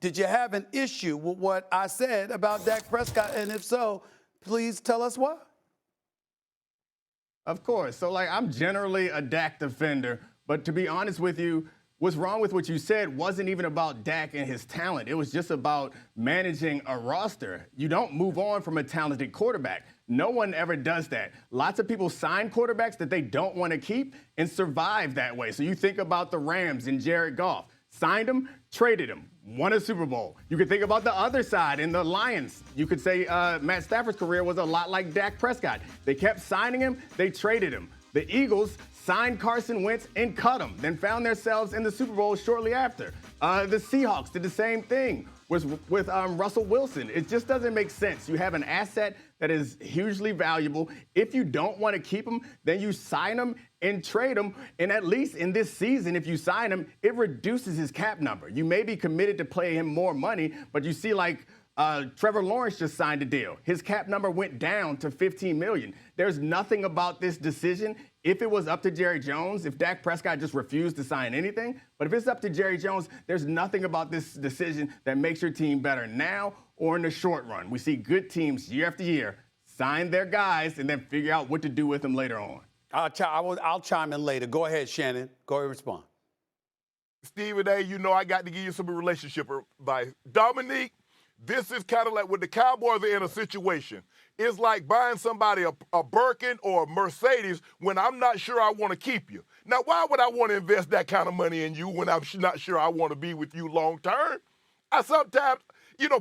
Did you have an issue with what I said about Dak Prescott? And if so, please tell us why. Of course. So, I'm generally a Dak defender. But to be honest with you, what's wrong with what you said wasn't even about Dak and his talent. It was just about managing a roster. You don't move on from a talented quarterback. No one ever does that. Lots of people sign quarterbacks that they don't want to keep and survive that way. So you think about the Rams and Jared Goff. Signed him, traded him, won a Super Bowl. You could think about the other side in the Lions. You could say Matt Stafford's career was a lot like Dak Prescott. They kept signing him, they traded him. The Eagles signed Carson Wentz and cut him, then found themselves in the Super Bowl shortly after. The Seahawks did the same thing with Russell Wilson. It just doesn't make sense. You have an asset that is hugely valuable. If you don't want to keep him, then you sign him and trade him. And at least in this season, if you sign him, it reduces his cap number. You may be committed to pay him more money, but you see Trevor Lawrence just signed a deal. His cap number went down to $15 million. There's nothing about this decision. If it was up to Jerry Jones, if Dak Prescott just refused to sign anything, but if it's up to Jerry Jones, there's nothing about this decision that makes your team better now or in the short run. We see good teams year after year sign their guys and then figure out what to do with them later on. I'll chime in later. Go ahead, Shannon. Go ahead and respond. Stephen A., I got to give you some relationship advice. Dominique, this is kind of like when the Cowboys are in a situation. It's like buying somebody a Birkin or a Mercedes when I'm not sure I want to keep you. Now, why would I want to invest that kind of money in you when I'm not sure I want to be with you long term? I sometimes,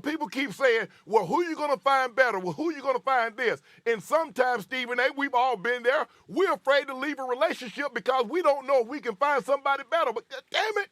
people keep saying, well, who you going to find better? Well, who you going to find this? And sometimes, Stephen A., we've all been there. We're afraid to leave a relationship because we don't know if we can find somebody better. But damn it,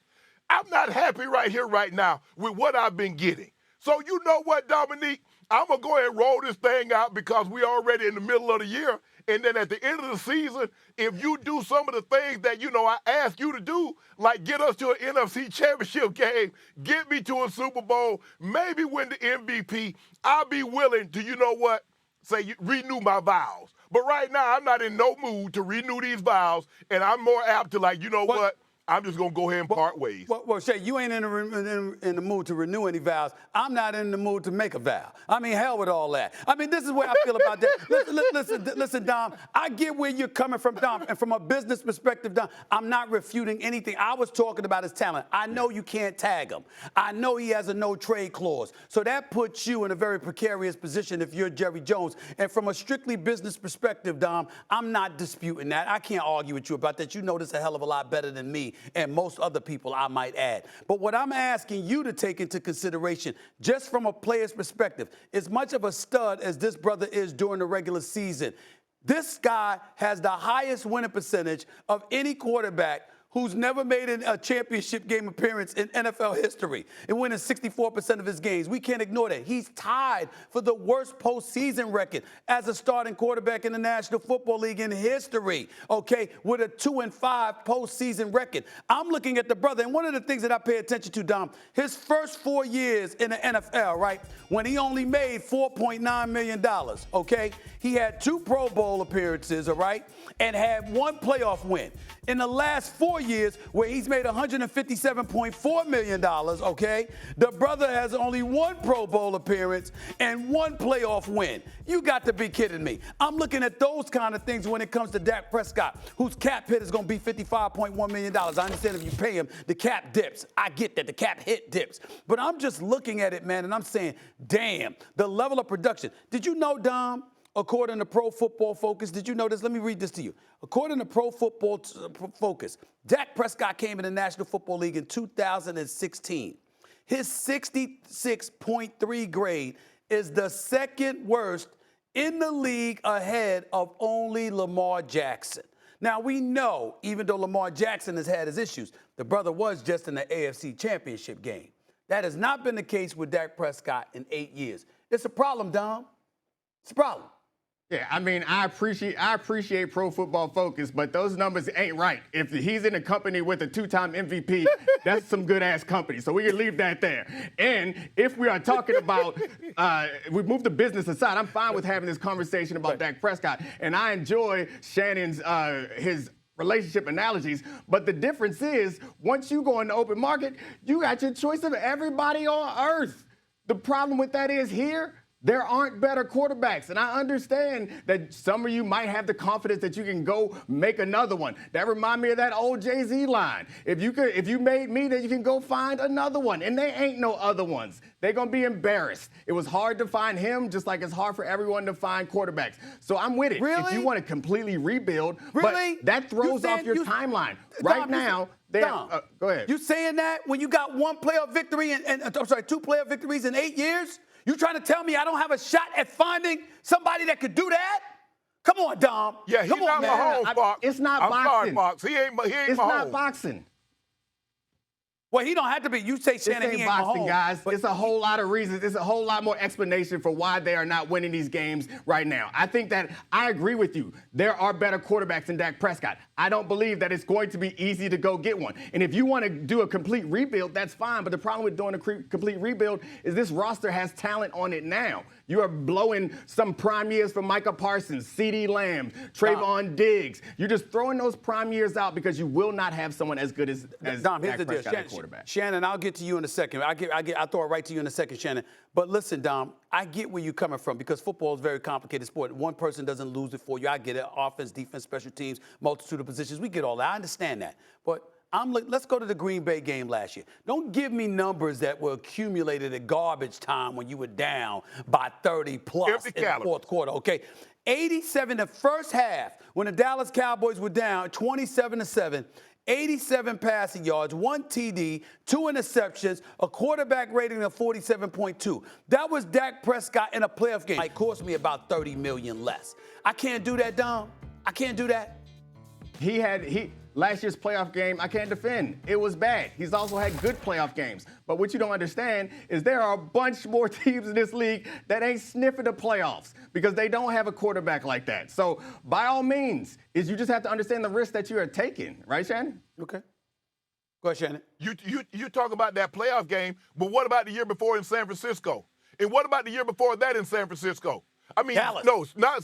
I'm not happy right here, right now with what I've been getting. So you know what, Dominique? I'm going to go ahead and roll this thing out because we're already in the middle of the year. And then at the end of the season, if you do some of the things that, I ask you to do, like get us to an NFC championship game, get me to a Super Bowl, maybe win the MVP, I'll be willing to, say renew my vows. But right now, I'm not in no mood to renew these vows, and I'm more apt to what? I'm just going to go ahead and part ways. Well, Shay, you ain't in the mood to renew any vows. I'm not in the mood to make a vow. I mean, hell with all that. I mean, this is where I feel about that. Listen, Dom, I get where you're coming from, Dom. And from a business perspective, Dom, I'm not refuting anything. I was talking about his talent. I know you can't tag him. I know he has a no-trade clause. So that puts you in a very precarious position if you're Jerry Jones. And from a strictly business perspective, Dom, I'm not disputing that. I can't argue with you about that. You know this a hell of a lot better than me and most other people, I might add. But what I'm asking you to take into consideration, just from a player's perspective, as much of a stud as this brother is during the regular season, this guy has the highest winning percentage of any quarterback who's never made a championship game appearance in NFL history and winning 64% of his games. We can't ignore that. He's tied for the worst postseason record as a starting quarterback in the National Football League in history, okay, with a 2-5 postseason record. I'm looking at the brother, and one of the things that I pay attention to, Dom, his first 4 years in the NFL, right, when he only made $4.9 million, okay, he had 2 Pro Bowl appearances, all right, and had 1 playoff win. In the last 4 years, where he's made $157.4 million, okay, the brother has only 1 Pro Bowl appearance and 1 playoff win. You got to be kidding me. I'm looking at those kind of things when it comes to Dak Prescott, whose cap hit is going to be $55.1 million. I understand if you pay him, the cap dips. I get that. The cap hit dips. But I'm just looking at it, man, and I'm saying, damn, the level of production. Did you know, Dom, according to Pro Football Focus, did you know this? Let me read this to you. According to Pro Football Focus, Dak Prescott came in the National Football League in 2016. His 66.3 grade is the second worst in the league ahead of only Lamar Jackson. Now, we know, even though Lamar Jackson has had his issues, the brother was just in the AFC Championship game. That has not been the case with Dak Prescott in 8 years. It's a problem, Dom. It's a problem. Yeah, I mean, I appreciate Pro Football Focus, but those numbers ain't right. If he's in a company with a 2-time MVP, that's some good-ass company. So we can leave that there. And if we are talking about, we move the business aside, I'm fine with having this conversation about Dak Prescott. And I enjoy Shannon's, his relationship analogies, but the difference is once you go in the open market, you got your choice of everybody on earth. The problem with that is here, there aren't better quarterbacks. And I understand that some of you might have the confidence that you can go make another one. That remind me of that old Jay-Z line. If you made me, then you can go find another one. And there ain't no other ones. They're going to be embarrassed. It was hard to find him, just like it's hard for everyone to find quarterbacks. So I'm with it. Really? If you want to completely rebuild, really? But that throws off your timeline. Right now, go ahead. You saying that when you got one playoff victory and two playoff victories in 8 years? You trying to tell me I don't have a shot at finding somebody that could do that? Come on, Dom. Yeah, he's Come on, not man. Mahomes, Fox. It's not I'm boxing. sorry, Fox. He ain't It's Mahomes. not boxing. Well, he don't have to be. You say Shannon, This he ain't ain't boxing, Mahomes. guys. But It's a whole lot of reasons. It's a whole lot more explanation for why they are not winning these games right now. I think that I agree with you. There are better quarterbacks than Dak Prescott. I don't believe that it's going to be easy to go get one. And if you want to do a complete rebuild, that's fine. But the problem with doing a complete rebuild is this roster has talent on it now. You are blowing some prime years from Micah Parsons, CeeDee Lamb, Trayvon Diggs. You're just throwing those prime years out because you will not have someone as good as Dom, here's Dak the deal. Prescott at quarterback. Shannon, I'll get to you in a second. I'll throw it right to you in a second, Shannon. But listen, Dom, I get where you're coming from because football is a very complicated sport. One person doesn't lose it for you. I get it. Offense, defense, special teams, multitude of positions. We get all that. I understand that. But let's go to the Green Bay game last year. Don't give me numbers that were accumulated at garbage time when you were down by 30 plus in the fourth quarter, okay? 87 the first half when the Dallas Cowboys were down 27-7. 87 passing yards, 1 TD, 2 interceptions, a quarterback rating of 47.2. That was Dak Prescott in a playoff game. It cost me about $30 million less. I can't do that, Dom. I can't do that. Last year's playoff game, I can't defend. It was bad. He's also had good playoff games. But what you don't understand is there are a bunch more teams in this league that ain't sniffing the playoffs because they don't have a quarterback like that. So by all means, you just have to understand the risk that you are taking. Right, Shannon? Okay. Go ahead, Shannon. You talk about that playoff game, but what about the year before in San Francisco? And what about the year before that in San Francisco? I mean, Dallas. no,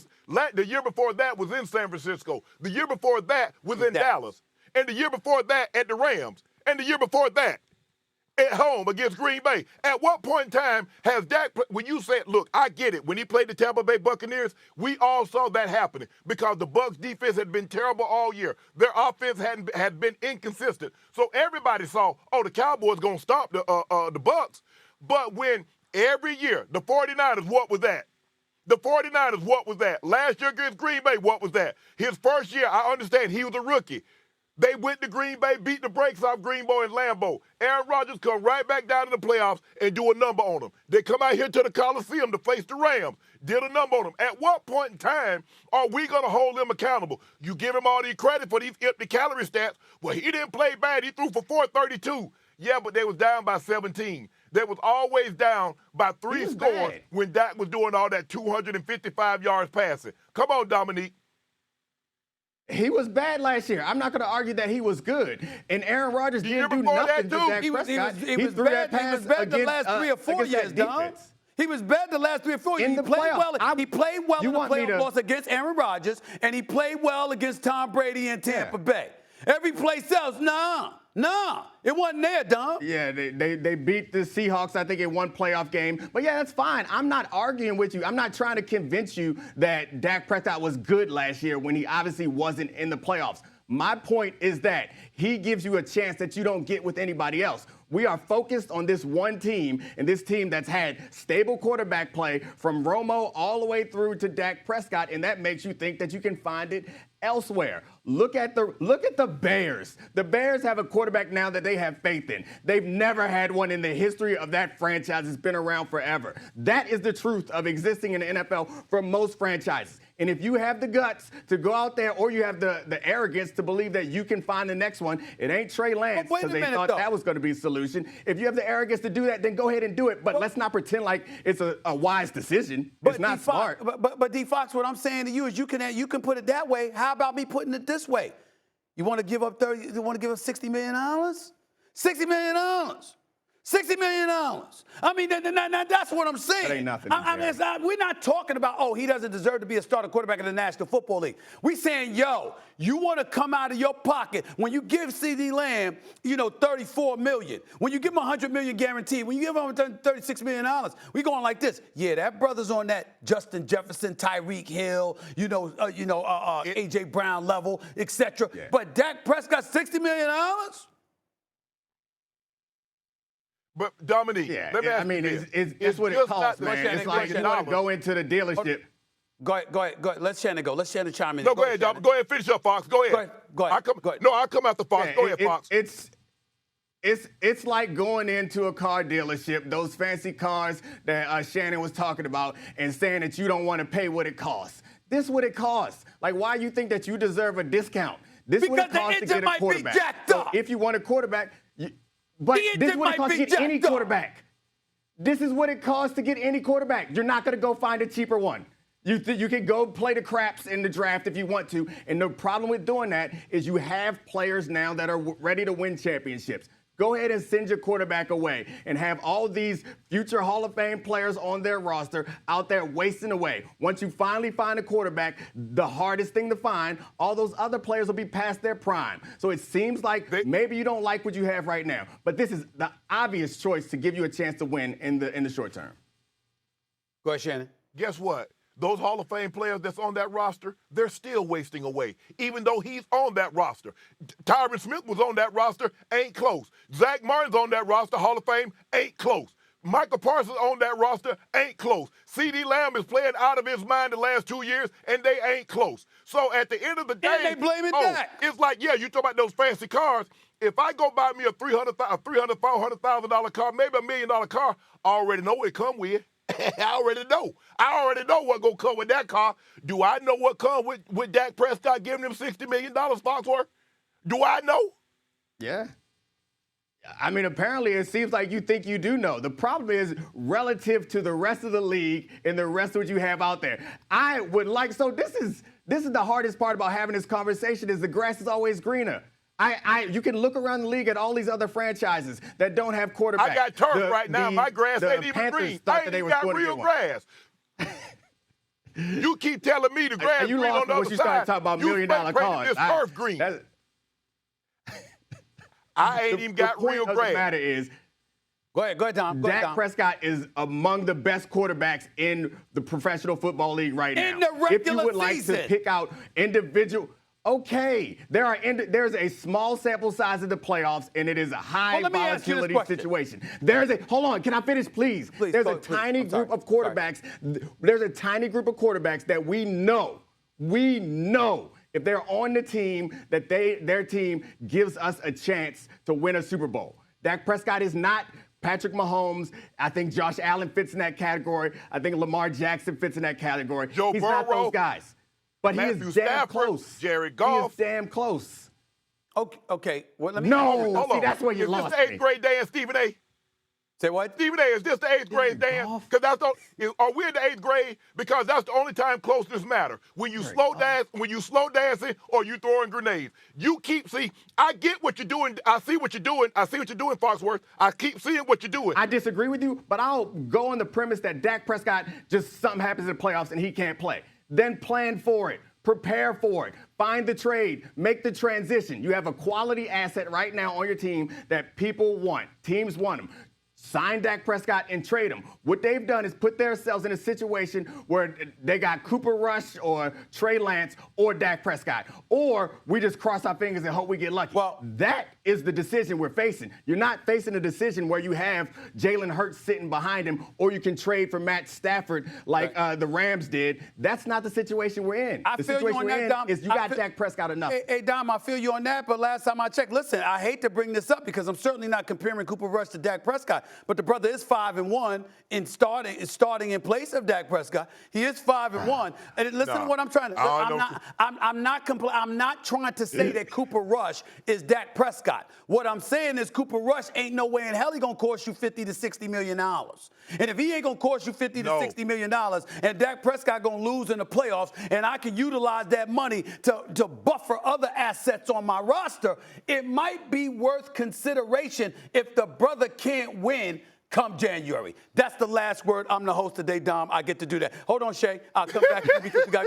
the year before that was in San Francisco. The year before that was in Dallas. And the year before that at the Rams. And the year before that at home against Green Bay. At what point in time has Dak, when you said, look, I get it. When he played the Tampa Bay Buccaneers, we all saw that happening because the Bucs defense had been terrible all year. Their offense had been inconsistent. So everybody saw, the Cowboys going to stop the Bucs. But when every year, the 49ers, what was that? The 49ers, what was that? Last year against Green Bay, what was that? His first year, I understand he was a rookie. They went to Green Bay, beat the brakes off Green Bay and Lambeau. Aaron Rodgers come right back down to the playoffs and do a number on them. They come out here to the Coliseum to face the Rams, did a number on them. At what point in time are we going to hold them accountable? You give him all the credit for these empty calorie stats. Well, he didn't play bad. He threw for 432. Yeah, but they was down by 17. They was always down by 3 scores when Dak was doing all that 255 yards passing. Come on, Dominique. He was bad last year. I'm not going to argue that he was good. And Aaron Rodgers didn't do nothing to Dak Prescott. He was bad the last 3 or 4 years, Dom. He was bad the last 3 or 4 years. He played well in the playoff loss against Aaron Rodgers, and he played well against Tom Brady in Tampa Bay. Every place else, nah, it wasn't there, Dom. Yeah, they beat the Seahawks, I think, in one playoff game. But yeah, that's fine. I'm not arguing with you. I'm not trying to convince you that Dak Prescott was good last year when he obviously wasn't in the playoffs. My point is that he gives you a chance that you don't get with anybody else. We are focused on this one team, and this team that's had stable quarterback play from Romo all the way through to Dak Prescott, and that makes you think that you can find it elsewhere. Look at the Bears. The Bears have a quarterback now that they have faith in. They've never had one in the history of that franchise. It's been around forever. That is the truth of existing in the NFL for most franchises. And if you have the guts to go out there, or you have the arrogance to believe that you can find the next one, it ain't Trey Lance, because they thought that was going to be the solution. If you have the arrogance to do that, then go ahead and do it. But let's not pretend like it's a wise decision. It's not smart. But D Fox, what I'm saying to you is you can put it that way. How about me putting it this way? You want to give up $30? You want to give up $60 million? $60 million. $60 million. I mean, that's what I'm saying. That ain't nothing. We're not talking about, oh, he doesn't deserve to be a starting quarterback in the National Football League. We're saying, yo, you want to come out of your pocket when you give CeeDee Lamb, $34 million. When you give him $100 million guaranteed, when you give him $36 million, we going like this. Yeah, that brother's on that Justin Jefferson, Tyreek Hill, A.J. Brown level, etc. Yeah. But Dak Prescott, $60 million? But Dominique, let me ask you this. It's what it costs, man. Shannon, It's like you want to go into the dealership. Go ahead. Let Shannon go. Let Shannon chime in. No, go ahead, Dom. Go ahead, finish up, Fox. Go ahead. Go ahead. I'll come after Fox. Yeah, go ahead, Fox. It's like going into a car dealership, those fancy cars that Shannon was talking about, and saying that you don't want to pay what it costs. This is what it costs. Like, why you think that you deserve a discount? This is what it costs to get a quarterback. So if you want a quarterback, but this is what it costs to get any quarterback. This is what it costs to get any quarterback. You're not going to go find a cheaper one. You can go play the craps in the draft if you want to. And the problem with doing that is you have players now that are ready to win championships. Go ahead and send your quarterback away and have all these future Hall of Fame players on their roster out there wasting away. Once you finally find a quarterback, the hardest thing to find, all those other players will be past their prime. So it seems like maybe you don't like what you have right now, but this is the obvious choice to give you a chance to win in the short term. Go ahead, Shannon. Guess what? Those Hall of Fame players that's on that roster, they're still wasting away, even though he's on that roster. Tyron Smith was on that roster, ain't close. Zach Martin's on that roster, Hall of Fame, ain't close. Michael Parsons on that roster, ain't close. CeeDee Lamb is playing out of his mind the last 2 years, and they ain't close. So at the end of the day, and they blaming Dak. It's like, yeah, you talk about those fancy cars. If I go buy me a $400,000 car, maybe $1 million car, I already know what it come with. I already know. What's going to come with that car. Do I know what comes with Dak Prescott giving him $60 million, Foxworth? Do I know? Yeah. I mean, apparently it seems like you think you do know. The problem is relative to the rest of the league and the rest of what you have out there. I would like, so this is the hardest part about having this conversation is the grass is always greener. You can look around the league at all these other franchises that don't have quarterbacks. I got turf right now. My grass ain't even green. I ain't even got real grass. You keep telling me the grass green on the other side. You started talking about $1 million cars. This turf green. I ain't even got real grass. The matter is, Go ahead, Tom. Dak Prescott is among the best quarterbacks in the professional football league right now. In the regular if you would like to pick out individual. Okay, there's a small sample size of the playoffs, and it is a high volatility situation. Hold on, can I finish, please? There's a tiny group of quarterbacks. There's a tiny group of quarterbacks that we know if they're on the team that their team gives us a chance to win a Super Bowl. Dak Prescott is not Patrick Mahomes. I think Josh Allen fits in that category. I think Lamar Jackson fits in that category. He's not those guys. But he is damn close. Jared Goff. He is damn close. Okay. Well, let me. No, see, that's where you lost me. Is this the 8th grade dance, Stephen A? Say what? Stephen A, is this the 8th grade dance? Because are we in the 8th grade? Because that's the only time closeness matter. When you slow dancing, or you throwing grenades. I get what you're doing. I see what you're doing. I see what you're doing, Foxworth. I keep seeing what you're doing. I disagree with you, but I'll go on the premise that Dak Prescott something happens in the playoffs and he can't play. Then plan for it. Prepare for it. Find the trade. Make the transition. You have a quality asset right now on your team that people want. Teams want them. Sign Dak Prescott and trade him. What they've done is put themselves in a situation where they got Cooper Rush or Trey Lance or Dak Prescott. Or we just cross our fingers and hope we get lucky. Well, that is the decision we're facing. You're not facing a decision where you have Jalen Hurts sitting behind him or you can trade for Matt Stafford like the Rams did. That's not the situation we're in. The situation we're in is you got Dak Prescott enough. Hey, Dom, I feel you on that, but last time I checked, listen, I hate to bring this up because I'm certainly not comparing Cooper Rush to Dak Prescott. But the brother is 5-1 in starting in place of Dak Prescott. He is 5-1. And listen to what I'm trying to say. I'm not trying to say that Cooper Rush is Dak Prescott. Prescott. What I'm saying is Cooper Rush ain't no way in hell he gonna cost you $50 to $60 million. And if he ain't gonna cost you $50 to $60 million, and Dak Prescott gonna lose in the playoffs, and I can utilize that money to buffer other assets on my roster, it might be worth consideration if the brother can't win come January. That's the last word. I'm the host today, Dom. I get to do that. Hold on, Shay. I'll come back to you because we got.